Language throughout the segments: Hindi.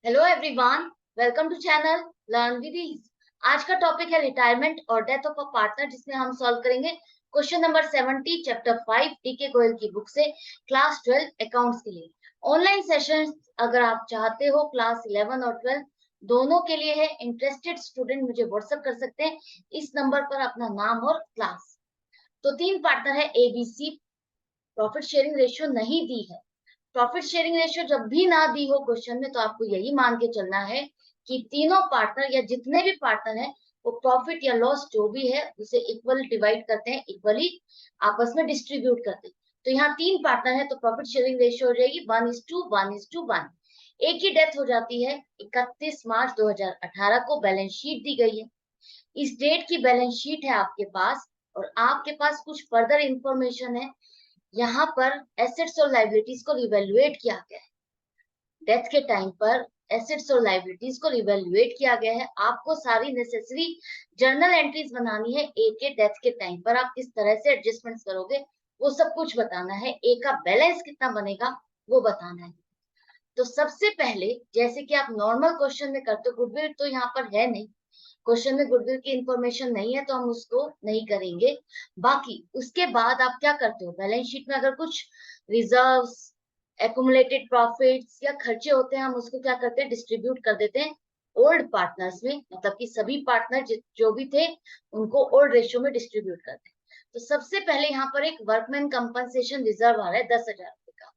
Hello everyone, welcome to channel learn with ease. आज का टॉपिक है रिटायरमेंट और डेथ ऑफ अ पार्टनर, जिसमें हम सॉल्व करेंगे question number 70 chapter 5 DK Goyal की बुक से क्लास 12 अकाउंट्स के लिए। ऑनलाइन सेशन अगर आप चाहते हो क्लास 11 और 12 दोनों के लिए है। इंटरेस्टेड स्टूडेंट मुझे व्हाट्सएप कर सकते हैं इस नंबर पर अपना नाम और क्लास। तो तीन पार्टनर है एबीसी। प्रॉफिट शेयरिंग रेशियो नहीं दी है। प्रॉफिट शेयरिंग रेशियो जब भी ना दी हो क्वेश्चन में, तो आपको यही मान के चलना है कि तीनों पार्टनर या जितने भी पार्टनर हैं वो प्रॉफिट या लॉस जो भी है उसे इक्वल डिवाइड करते हैं, इक्वली आपस में डिस्ट्रीब्यूट करते हैं। तो यहाँ तीन पार्टनर है तो प्रॉफिट शेयरिंग रेशियो हो जाएगी 1:1:1। एक की डेथ हो जाती है 31 मार्च 2018 को, बैलेंस शीट दी गई है। इस डेट की बैलेंस शीट है आपके पास और आपके पास कुछ फर्दर इंफॉर्मेशन है। यहाँ पर एसेट्स और लाइबिलिटीज को रिवैल्यूएट किया गया है। डेथ के टाइम पर एसेट्स और लाइबिलिटीज को रिवैल्यूएट किया गया है। आपको सारी नेसेसरी जर्नल एंट्रीज बनानी है। ए के डेथ के टाइम पर आप किस तरह से एडजस्टमेंट्स करोगे वो सब कुछ बताना है। ए का बैलेंस कितना बनेगा वो बताना है। तो सबसे पहले जैसे कि आप नॉर्मल क्वेश्चन में करते हो, गुडविल तो यहाँ पर है नहीं, क्वेश्चन में गुडविल की इंफॉर्मेशन नहीं है तो हम उसको नहीं करेंगे। बाकी उसके बाद आप क्या करते हो, बैलेंस शीट में अगर कुछ रिजर्व्स, एक्यूमुलेटेड प्रॉफिट्स या खर्चे होते हैं, हम उसको क्या करते हैं, डिस्ट्रीब्यूट कर देते हैं ओल्ड पार्टनर्स में। मतलब कि सभी पार्टनर जो भी थे उनको ओल्ड रेशियो में डिस्ट्रीब्यूट करते हैं। तो सबसे पहले यहाँ पर एक वर्कमैन कंपनसेशन रिजर्व आ रहा है 10,000 रुपए का।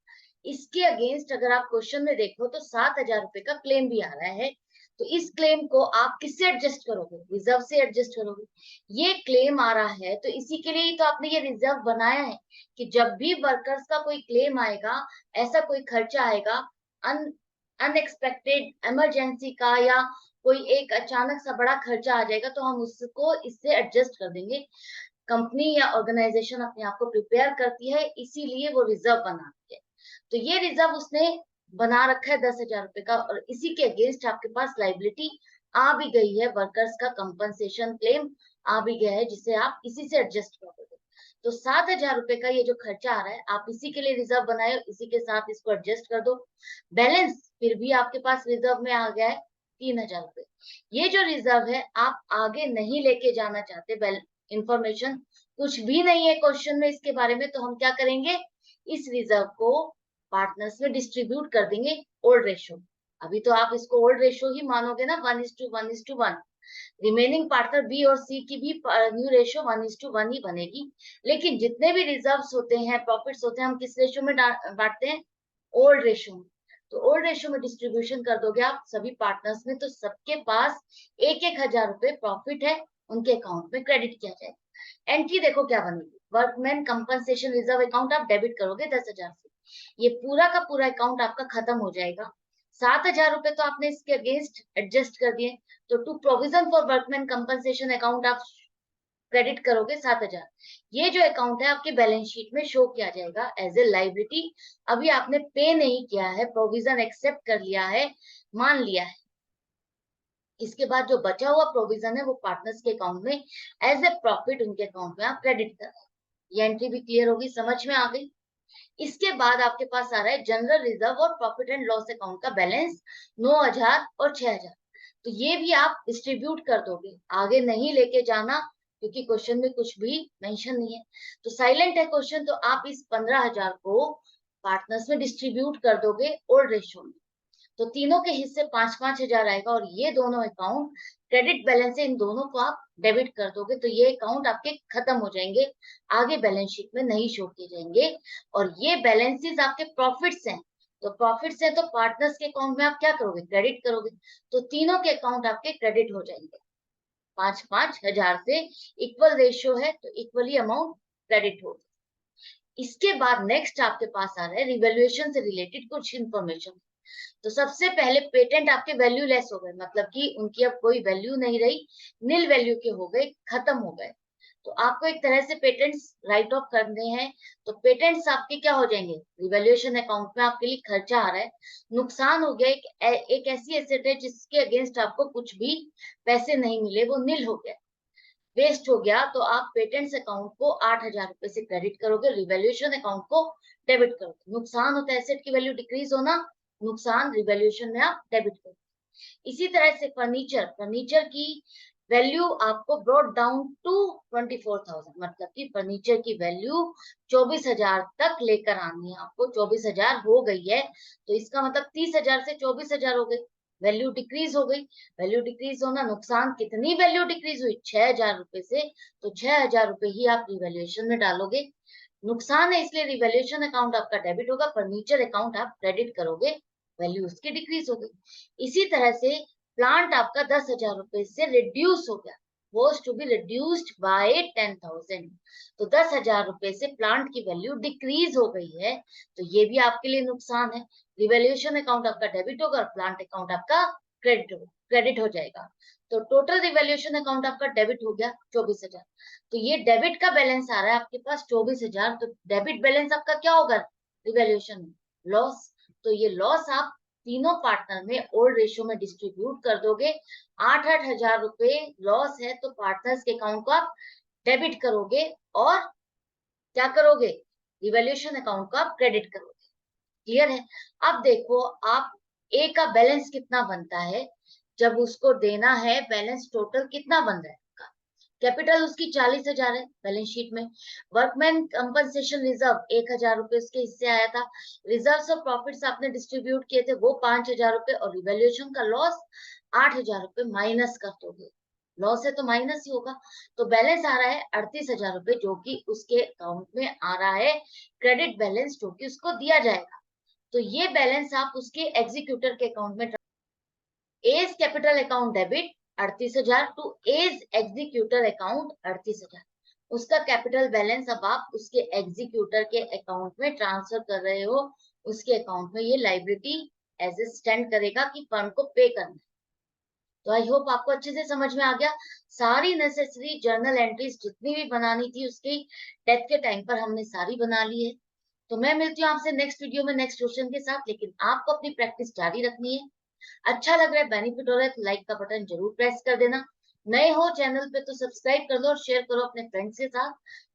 इसके अगेंस्ट अगर आप क्वेश्चन में देखो तो 7,000 रुपए का क्लेम भी आ रहा है। तो इस क्लेम को आप किससे एडजस्ट करोगे, रिजर्व से एडजस्ट करोगे। ये क्लेम आ रहा है तो इसी के लिए ही तो आपने ये रिजर्व बनाया है कि जब भी वर्कर्स का कोई क्लेम आएगा, ऐसा कोई खर्चा आएगा, अनएक्सपेक्टेड इमरजेंसी का, या कोई एक अचानक सा बड़ा खर्चा आ जाएगा, तो हम उसको इससे एडजस्ट कर देंगे। कंपनी या ऑर्गेनाइजेशन अपने आप को प्रिपेयर करती है, इसीलिए वो रिजर्व बनाती है। तो ये रिजर्व उसने बना रखा है 10,000 रुपए का, और इसी के अगेंस्ट आपके पास लाइबिलिटी आ भी गई है, वर्कर्स का कंपनसेशन क्लेम आ भी गया है, जिसे आप इसी से एडजस्ट कर दोगे। तो 7,000 रुपए का ये जो खर्चा आ रहा है, आप इसी के लिए रिजर्व बनाए, इसी के साथ इसको एडजस्ट कर दो। बैलेंस फिर भी आपके पास रिजर्व में आ गया है 3,000 रुपए। ये जो रिजर्व है आप आगे नहीं लेके जाना चाहते, इंफॉर्मेशन कुछ भी नहीं है क्वेश्चन में इसके बारे में, तो हम क्या करेंगे, इस रिजर्व को पार्टनर्स में डिस्ट्रीब्यूट कर देंगे ओल्ड रेशो। अभी तो आप इसको ओल्ड रेशो ही मानोगे ना, 1:1:1। रिमेनिंग पार्टनर बी और सी की भी न्यू रेशो 1:1 ही बनेगी। लेकिन जितने भी रिजर्व्स होते हैं, प्रॉफिट्स होते हैं, हम किस रेशो में बांटते हैं, ओल्ड रेशो में। तो ओल्ड रेशो में डिस्ट्रीब्यूशन कर दोगे आप सभी पार्टनर्स में, तो सबके पास 1,000 रुपए प्रॉफिट है, उनके अकाउंट में क्रेडिट किया जाएगा। एंट्री देखो क्या बनेगी, वर्कमैन कंपनसेशन रिजर्व अकाउंट आप डेबिट करोगे 10,000 से। ये पूरा का पूरा अकाउंट आपका खत्म हो जाएगा। 7,000 रुपए तो आपने इसके अगेंस्ट एडजस्ट कर दिए, तो to provision for workman compensation account आप क्रेडिट करोगे 7,000। ये जो अकाउंट है आपके बैलेंस शीट में शो किया जाएगा एज ए लाइबिलिटी। अभी आपने पे नहीं किया है, प्रोविजन एक्सेप्ट कर लिया है, मान लिया है। इसके बाद जो बचा हुआ प्रोविजन है वो पार्टनर्स के अकाउंट में एज ए प्रॉफिट उनके अकाउंट में आप क्रेडिट कर रहे हैं। ये एंट्री भी क्लियर होगी, समझ में आ गई। इसके बाद आपके पास आ रहा है जनरल रिजर्व और प्रॉफिट एंड लॉस अकाउंट का बैलेंस 9,000 और 6,000। तो ये भी आप डिस्ट्रीब्यूट कर दोगे, आगे नहीं लेके जाना, क्योंकि क्वेश्चन में कुछ भी मेंशन नहीं है। तो साइलेंट है क्वेश्चन, तो आप इस 15,000 को पार्टनर्स में डिस्ट्रीब्यूट कर दोगे ओल्ड रेशियो में। तो तीनों के हिस्से 5-5 हजार आएगा, और ये दोनों अकाउंट क्रेडिट बैलेंस है, इन दोनों को आप डेबिट कर दोगे, तो ये अकाउंट आपके खत्म हो जाएंगे, आगे बैलेंस शीट में नहीं शो किए जाएंगे। और ये बैलेंसेस आपके प्रॉफिट्स हैं, तो प्रॉफिट्स है तो पार्टनर्स के अकाउंट में आप क्या करोगे, क्रेडिट करोगे। तो तीनों के अकाउंट आपके क्रेडिट हो जाएंगे 5-5 हजार से। इक्वल रेशियो है तो इक्वली अमाउंट क्रेडिट होगा। इसके बाद नेक्स्ट आपके पास आ रहा है रिवैल्यूएशन से रिलेटेड कुछ इंफॉर्मेशन। तो सबसे पहले पेटेंट आपके वैल्यू लेस हो गए, मतलब कि उनकी अब कोई वैल्यू नहीं रही, निल वैल्यू के हो गए, खत्म हो गए। तो आपको एक तरह से पेटेंट्स राइट ऑफ करने हैं। तो पेटेंट्स आपके क्या हो जाएंगे, रिवैल्यूएशन अकाउंट में आपके लिए खर्चा आ रहा है, नुकसान हो गया। एक ऐसी एसेट है जिसके अगेंस्ट आपको कुछ भी पैसे नहीं मिले, वो निल हो गया, वेस्ट हो गया। तो आप पेटेंट्स अकाउंट को 8,000 रुपए से क्रेडिट करोगे, रिवैल्यूएशन अकाउंट को डेबिट करोगे। नुकसान होता है एसेट की वैल्यू डिक्रीज होना, नुकसान रिवैल्यूएशन में आप डेबिट करोगे। इसी तरह से फर्नीचर की वैल्यू आपको ब्रॉट डाउन टू 24,000, मतलब कि फर्नीचर की वैल्यू 24,000 तक लेकर आनी है आपको। 24,000 हो गई है तो इसका मतलब 30,000 से 24,000 हो गई, वैल्यू डिक्रीज हो गई। वैल्यू डिक्रीज होना, नुकसान कितनी वैल्यू डिक्रीज हुई, 6,000 रुपए से, तो 6,000 रुपए ही आप रिवैल्यूएशन में डालोगे। नुकसान है इसलिए रिवैल्यूएशन अकाउंट आपका डेबिट होगा, फर्नीचर अकाउंट आप क्रेडिट करोगे, वैल्यू उसकी डिक्रीज हो गई। इसी तरह से प्लांट आपका 10,000 रुपए से रिड्यूस हो गया, was to be reduced by 10,000, तो 10,000 रुपए से प्लांट की वैल्यू डिक्रीज हो गई है, तो ये भी आपके लिए नुकसान है। रिवैल्यूएशन अकाउंट आपका डेबिट होगा और प्लांट अकाउंट आपका क्रेडिट हो जाएगा। तो टोटल रिवैल्यूएशन अकाउंट आपका डेबिट हो गया 24,000, तो ये डेबिट का बैलेंस आ रहा है आपके पास 24,000, तो डेबिट बैलेंस आपका क्या होगा रिवैल्यूएशन में, लॉस। तो ये लॉस आप तीनों पार्टनर में ओल्ड रेशियो में डिस्ट्रीब्यूट कर दोगे। 8,000 रुपए लॉस है तो पार्टनर्स के अकाउंट को आप डेबिट करोगे और क्या करोगे, रिवैल्यूएशन अकाउंट को आप क्रेडिट करोगे। क्लियर है? अब देखो आप ए का बैलेंस कितना बनता है, जब उसको देना है बैलेंस टोटल कितना बन रहा है, कैपिटल उसकी 40,000 है बैलेंस शीट में, वर्कमैन कंपनसेशन रिजर्व 1,000 रुपए उसके हिस्से आया था, रिजर्व्स और प्रॉफिट्स आपने डिस्ट्रीब्यूट किए थे वो 5,000 रुपए, और रिवैल्यूएशन का लॉस 8,000 रुपए माइनस कर दोगे, लॉस है तो माइनस ही होगा, तो बैलेंस आ रहा है 38,000 रुपए, जो कि उसके अकाउंट में आ रहा है क्रेडिट बैलेंस, जो कि उसको दिया जाएगा। तो ये बैलेंस आप उसके एग्जीक्यूटर के अकाउंट में, A's capital account debit 38,000 to A's executor account 38,000, उसका कैपिटल बैलेंस अब आप उसके एग्जीक्यूटर के अकाउंट में ट्रांसफर कर रहे हो, उसके अकाउंट में ये लाइबिलिटी एज ए स्टैंड करेगा कि फर्म को पे करना है। तो आई होप आपको अच्छे से समझ में आ गया। सारी नेसेसरी जर्नल एंट्रीज जितनी भी बनानी थी उसकी डेथ के टाइम पर हमने सारी बना ली है। तो मैं मिलती हूँ आपसे नेक्स्ट वीडियो में नेक्स्ट क्वेश्चन के साथ, लेकिन आपको अपनी प्रैक्टिस जारी रखनी है। अच्छा लग रहा है, बेनिफिट हो रहा है तो लाइक का बटन जरूर प्रेस कर देना। नए हो चैनल पे तो सब्सक्राइब कर दो और शेयर करो अपने फ्रेंड्स के साथ,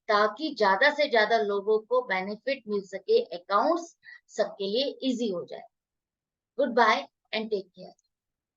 ताकि ज्यादा से ज्यादा लोगों को बेनिफिट मिल सके, अकाउंट्स सबके लिए इजी हो जाए। Goodbye and take care.